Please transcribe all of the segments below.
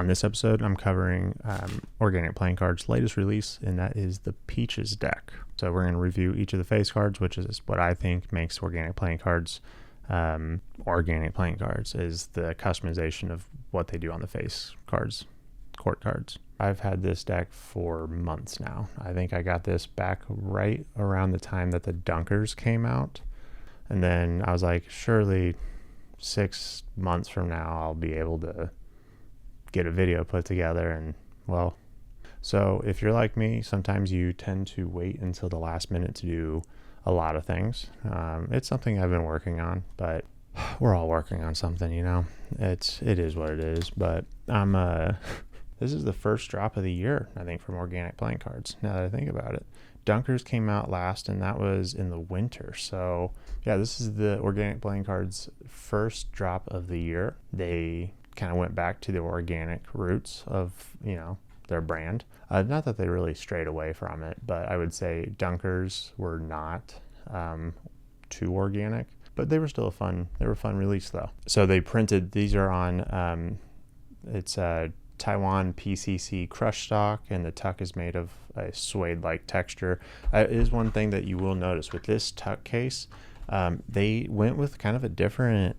On this episode, I'm covering Organic Playing Cards' latest release, and that is the Peaches deck. So we're going to review each of the face cards, which is what I think makes Organic Playing Cards Organic Playing Cards, is the customization of what they do on the face cards, court cards. I've had this deck for months now. I think I got this back right around the time that the Dunkers came out. And then I was like, surely 6 months from now, I'll be able to get a video put together. And well, so if you're like me, sometimes you tend to wait until the last minute to do a lot of things. It's something I've been working on, but we're all working on something, you know. It is what it is. But this is the first drop of the year, I think, from Organic Playing Cards, now that I think about it. Dunkers came out last, and that was in the winter. So yeah, this is the Organic Playing Cards' first drop of the year. They kind of went back to the organic roots of, you know, their brand. Not that they really strayed away from it, but I would say Dunkers were not too organic, but they were still a fun release though. So they printed, these are on, it's a Taiwan PCC crush stock, and the tuck is made of a suede-like texture. It is one thing that you will notice with this tuck case, they went with kind of a different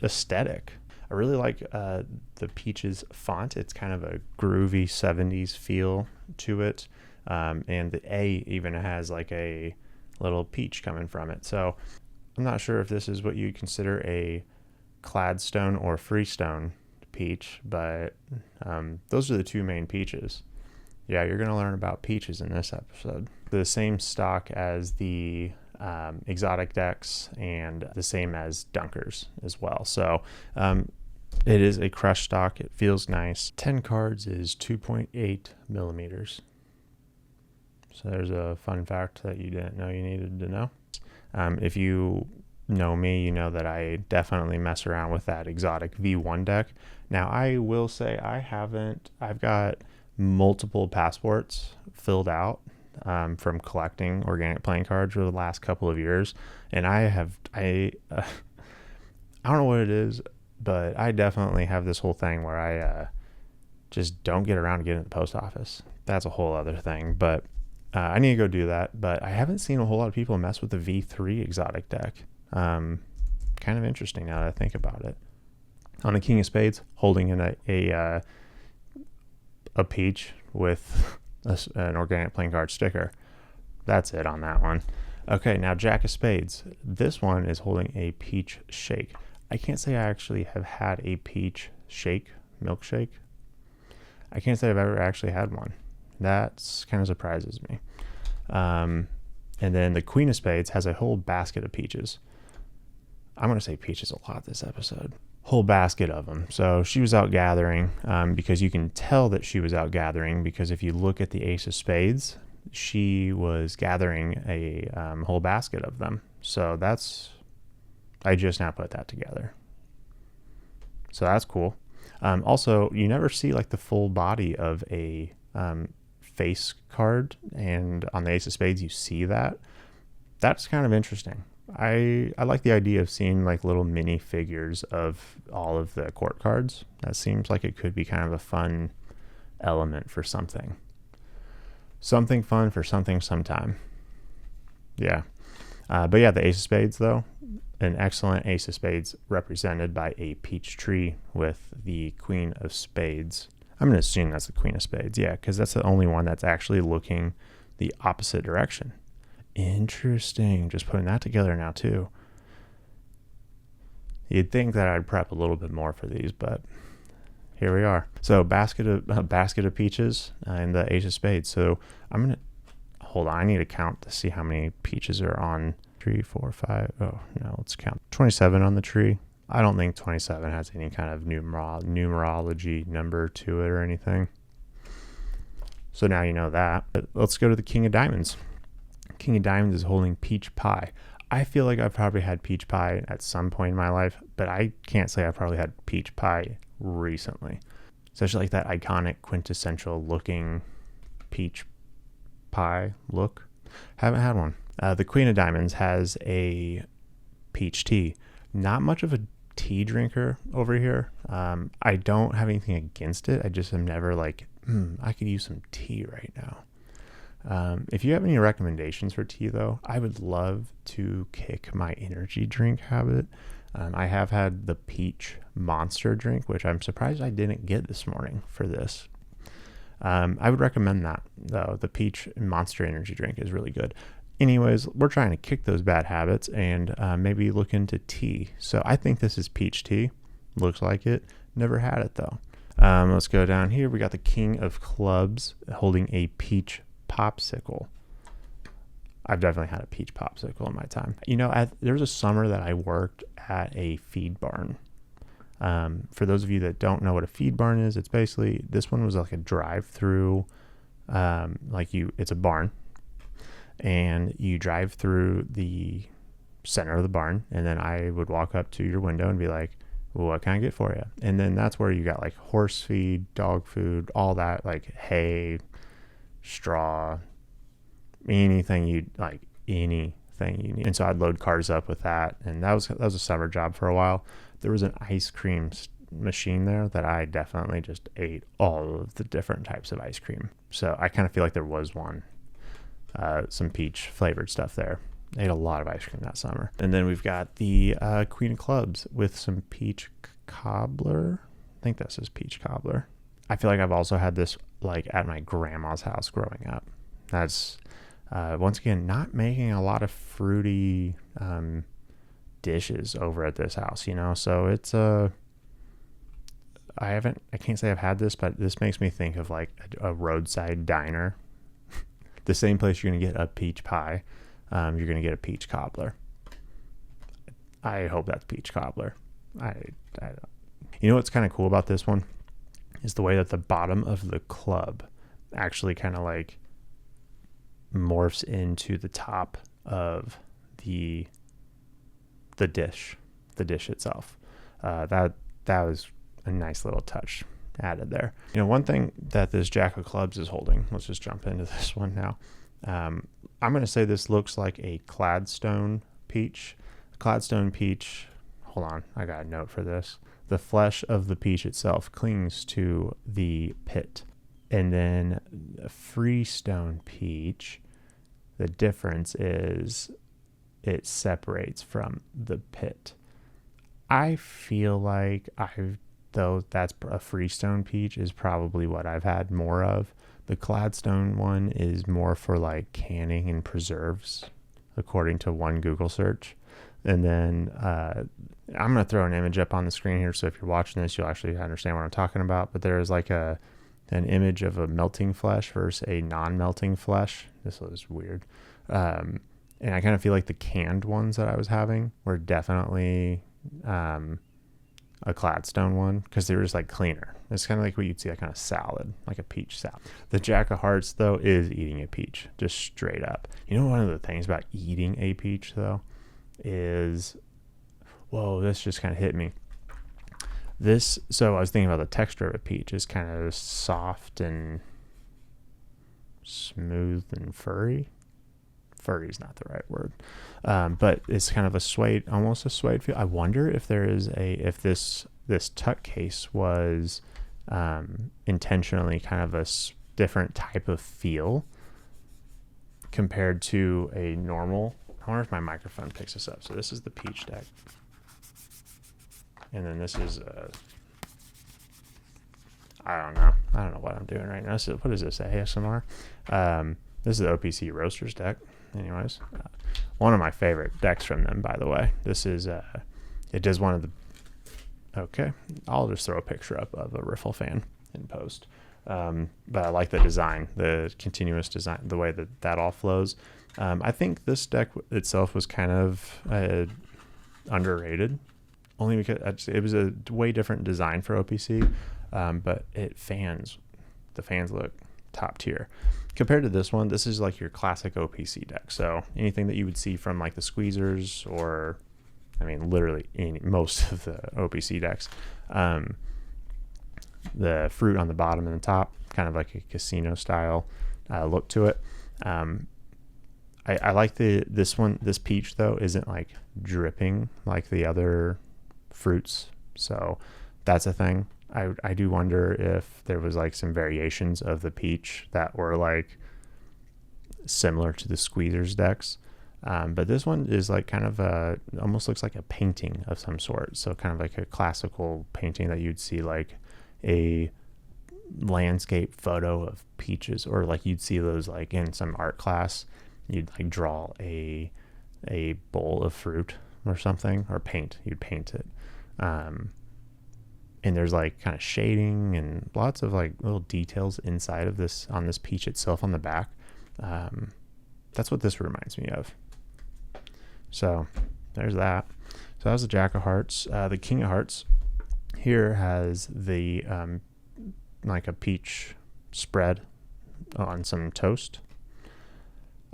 aesthetic. I really like the Peaches font. It's kind of a groovy 70s feel to it, and the A even has like a little peach coming from it. So I'm not sure if this is what you'd consider a Cladstone or Freestone peach, but those are the two main peaches. Yeah, you're going to learn about peaches in this episode. The same stock as the exotic decks, and the same as Dunkers as well. So it is a crush stock. It feels nice. 10 cards is 2.8 millimeters. So there's a fun fact that you didn't know you needed to know. If you know me, you know that I definitely mess around with that exotic V1 deck. Now, I will say I've got multiple passports filled out from collecting Organic Playing Cards for the last couple of years. And I don't know what it is, but I definitely have this whole thing where I just don't get around to getting to the post office. That's a whole other thing, but I need to go do that. But I haven't seen a whole lot of people mess with the V3 exotic deck. Kind of interesting now that I think about it. On the King of Spades, holding in a peach with an Organic Playing Card sticker. That's it on that one. Okay, now Jack of Spades. This one is holding a peach shake. I can't say I actually have had a peach milkshake. I can't say I've ever actually had one. That kind of surprises me. And then the Queen of Spades has a whole basket of peaches. I'm going to say peaches a lot this episode. Whole basket of them. So she was out gathering, because you can tell that she was out gathering, because if you look at the Ace of Spades, she was gathering a whole basket of them. So I just now put that together. So that's cool. Also, you never see like the full body of a face card, and on the Ace of Spades you see that. That's kind of interesting. I like the idea of seeing like little mini figures of all of the court cards. That seems like it could be kind of a fun element for something fun for something sometime. Yeah. But yeah, the Ace of Spades though, an excellent Ace of Spades represented by a peach tree with the Queen of Spades. I'm going to assume that's the Queen of Spades. Yeah, because that's the only one that's actually looking the opposite direction. Interesting. Just putting that together now too. You'd think that I'd prep a little bit more for these, but here we are. So basket of peaches and the Ace of Spades. So I'm going to hold on. I need to count to see how many peaches are on 3, 4, 5. Oh no, let's count. 27 on the tree. I don't think 27 has any kind of numerology number to it or anything. So now you know that. But let's go to the King of Diamonds. King of Diamonds is holding peach pie. I feel like I've probably had peach pie at some point in my life, but I can't say I've probably had peach pie recently. Especially like that iconic quintessential looking peach pie look. Haven't had one. The Queen of Diamonds has a peach tea. Not much of a tea drinker over here. I don't have anything against it. I just am never like, I could use some tea right now. If you have any recommendations for tea, though, I would love to kick my energy drink habit. I have had the peach monster drink, which I'm surprised I didn't get this morning for this. I would recommend that, though. The peach monster energy drink is really good. Anyways, we're trying to kick those bad habits and maybe look into tea. So I think this is peach tea. Looks like it. Never had it, though. Let's go down here. We got the King of Clubs holding a peach popsicle. I've definitely had a peach popsicle in my time. You know, there was a summer that I worked at a feed barn. For those of you that don't know what a feed barn is, it's basically, this one was like a drive-through, it's a barn, and you drive through the center of the barn, and then I would walk up to your window and be like, well, what can I get for you? And then that's where you got like horse feed, dog food, all that, like hay, straw, anything you need. And so I'd load cars up with that, and that was a summer job for a while. There was an ice cream machine there that I definitely just ate all of the different types of ice cream. So I kind of feel like there was some peach flavored stuff there. I ate a lot of ice cream that summer. And then we've got the Queen of Clubs with some peach cobbler. I think this is peach cobbler. I feel like I've also had this like at my grandma's house growing up. That's once again not making a lot of fruity dishes over at this house, you know. So it's I can't say I've had this, but this makes me think of like a roadside diner. The same place you're gonna get a peach pie, you're gonna get a peach cobbler. I hope that's peach cobbler. I don't. You know what's kind of cool about this one is the way that the bottom of the club actually kind of like morphs into the top of the dish itself. That was a nice little touch added there. You know, one thing that this Jack of Clubs is holding, let's just jump into this one now. I'm going to say this looks like a Gladstone peach. Gladstone peach, hold on, I got a note for this. The flesh of the peach itself clings to the pit. And then a Freestone peach, the difference is it separates from the pit. I feel like though that's a Freestone peach is probably what I've had more of. The Gladstone one is more for like canning and preserves, according to one Google search. And then I'm going to throw an image up on the screen here, so if you're watching this, you'll actually understand what I'm talking about. But there is like an image of a melting flesh versus a non-melting flesh. This was weird. And I kind of feel like the canned ones that I was having were definitely a Gladstone one, because they were just like cleaner. It's kind of like what you'd see, like kind of salad, like a peach salad. The Jack of Hearts, though, is eating a peach, just straight up. You know, one of the things about eating a peach, though, is, whoa, this just kind of hit me. So I was thinking about the texture of a peach is kind of soft and smooth and furry. Furry is not the right word, but it's kind of almost a suede feel. I wonder if there is if this tuck case was intentionally kind of a different type of feel compared to a normal. I wonder if my microphone picks this up. So this is the peach deck, and then this is I don't know what I'm doing right now. So what is this, ASMR? This is the OPC Roasters deck. Anyways, one of my favorite decks from them, by the way. This is it does one of the, okay, I'll just throw a picture up of a Riffle fan in post. But I like the design, the continuous design, the way that all flows. I think this deck itself was kind of underrated, only because it was a way different design for OPC, but the fans look top tier. Compared to this one, this is like your classic OPC deck. So anything that you would see from like the Squeezers, or I mean literally most of the OPC decks, the fruit on the bottom and the top, kind of like a casino style look to it. I like this peach, though, isn't like dripping like the other fruits. So that's a thing. I do wonder if there was like some variations of the peach that were like similar to the squeezers decks. But this one is like kind of almost looks like a painting of some sort. So kind of like a classical painting that you'd see like a landscape photo of peaches, or like you'd see those like in some art class. You'd like draw a bowl of fruit or something, or you'd paint it. And there's like kind of shading and lots of like little details inside of this, on this peach itself on the back. That's what this reminds me of. So there's that. So that was the Jack of Hearts. The King of Hearts here has the like a peach spread on some toast.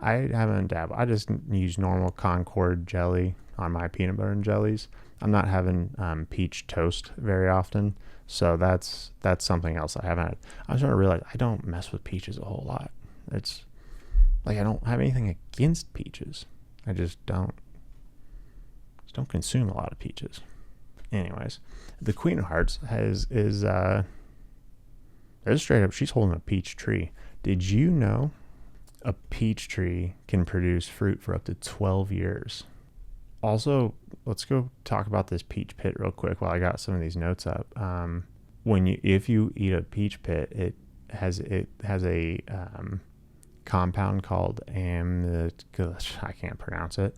I haven't dabbled. I just use normal Concord jelly on my peanut butter and jellies. I'm not having peach toast very often, so that's something else I haven't had. I'm starting to realize I don't mess with peaches a whole lot. It's like I don't have anything against peaches. I just don't consume a lot of peaches. Anyways, the Queen of Hearts is straight up, she's holding a peach tree. Did you know a peach tree can produce fruit for up to 12 years? Also, let's go talk about this peach pit real quick while I got some of these notes up. If you eat a peach pit, it has a compound called I can't pronounce it,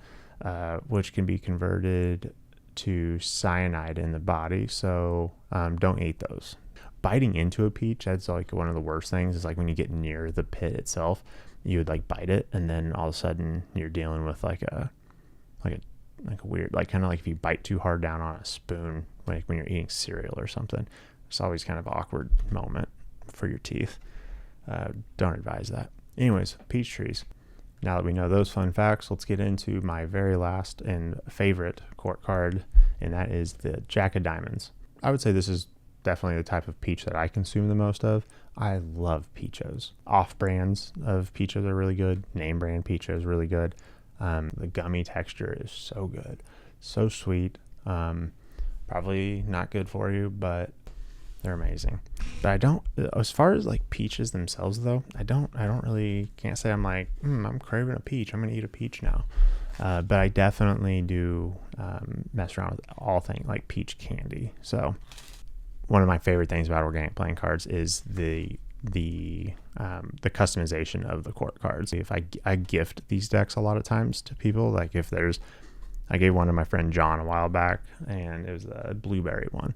which can be converted to cyanide in the body. So don't eat those. Biting into a peach, that's like one of the worst things. Is like when you get near the pit itself, you would like bite it, and then all of a sudden you're dealing with like a weird, like kind of like if you bite too hard down on a spoon, like when you're eating cereal or something. It's always kind of an awkward moment for your teeth. Don't advise that. Anyways, peach trees. Now that we know those fun facts, let's get into my very last and favorite court card, and that is the Jack of Diamonds. I would say this is definitely the type of peach that I consume the most of. I love peachos. Off-brands of peachos are really good. Name brand peachos really good. The gummy texture is so good, so sweet. Probably not good for you, but they're amazing. But I don't, as far as like peaches themselves though, I don't really, can't say I'm like, I'm craving a peach, I'm gonna eat a peach now. But I definitely do mess around with all things like peach candy. So one of my favorite things about organic playing cards is the customization of the court cards. If I gift these decks a lot of times to people, like if I gave one to my friend John a while back, and it was a blueberry one.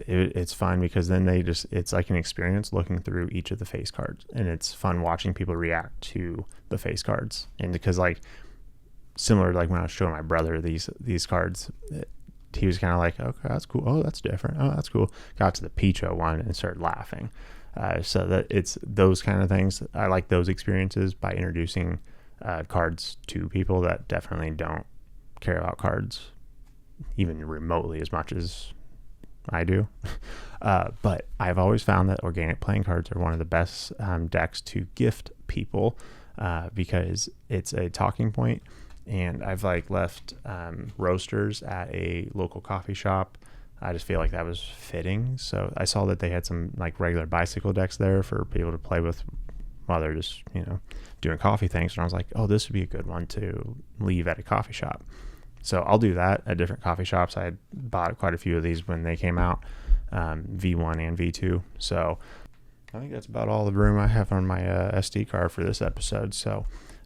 It's fun because then it's like an experience looking through each of the face cards, and it's fun watching people react to the face cards. And because like similar to like when I was showing my brother these cards, he was kind of like, okay, that's cool. Oh, that's different. Oh, that's cool. Got to the Picho one and started laughing. So that it's those kind of things. I like those experiences by introducing cards to people that definitely don't care about cards even remotely as much as I do. But I've always found that organic playing cards are one of the best decks to gift people because it's a talking point. And I've like left roasters at a local coffee shop. I just feel like that was fitting. So I saw that they had some like regular bicycle decks there for people to play with while they're just, doing coffee things. And I was like, oh, this would be a good one to leave at a coffee shop. So I'll do that at different coffee shops. I bought quite a few of these when they came out, V1 and V2. So I think that's about all the room I have on my SD card for this episode. So